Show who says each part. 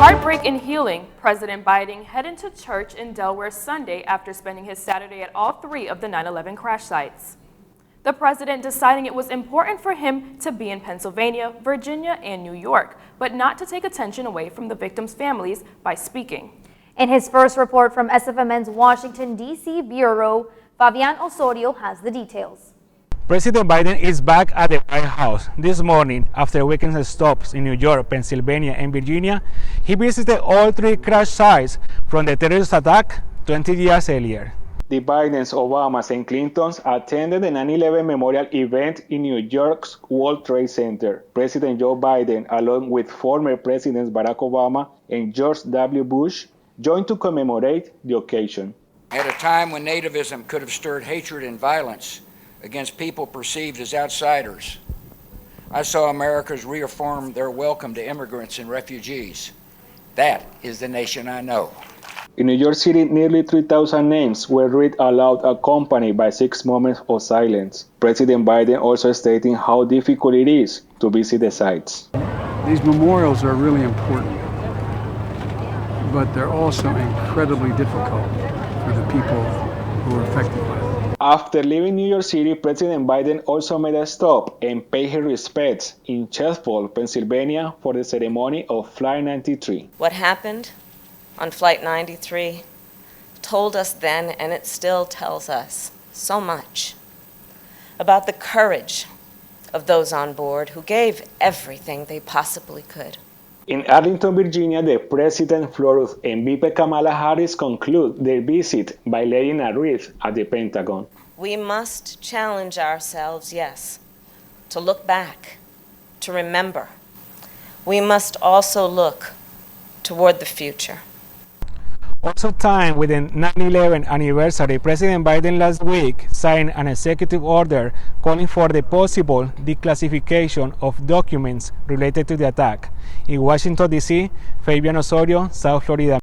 Speaker 1: heartbreak and healing, President Biden headed to church in Delaware Sunday after spending his Saturday at all three of the 9/11 crash sites. The president deciding it was important for him to be in Pennsylvania, Virginia, and New York, but not to take attention away from the victims' families by speaking.
Speaker 2: In his first report from SFMN's Washington, D.C. Bureau, Fabian Osorio has the details.
Speaker 3: President Biden is back at the White House this morning after weekend stops in New York, Pennsylvania, and Virginia. He visited all three crash sites from the terrorist attack 20 years earlier.
Speaker 4: The Bidens, Obamas, and Clintons attended the 9/11 memorial event in New York's World Trade Center. President Joe Biden, along with former Presidents Barack Obama and George W. Bush, joined to commemorate the occasion.
Speaker 5: At a time when nativism could have stirred hatred and violence against people perceived as outsiders, I saw Americans reaffirm their welcome to immigrants and refugees. That is the nation I know.
Speaker 4: In New York City, nearly 3,000 names were read aloud, accompanied by 6 moments of silence. President Biden also stating how difficult it is to visit the sites.
Speaker 6: These memorials are really important, but they're also incredibly difficult for the people who are affected by them.
Speaker 4: After leaving New York City, President Biden also made a stop and paid his respects in Cheswold, Pennsylvania for the ceremony of Flight 93.
Speaker 7: What happened on Flight 93 told us then, and it still tells us, so much about the courage of those on board who gave everything they possibly could.
Speaker 4: In Arlington, Virginia, the President Flores and VP Kamala Harris conclude their visit by laying a wreath at the Pentagon.
Speaker 7: We must challenge ourselves, yes, to look back, to remember. We must also look toward the future.
Speaker 3: Also timed with the 9/11 anniversary, President Biden last week signed an executive order calling for the possible declassification of documents related to the attack. In Washington, D.C., Fabian Osorio, South Florida.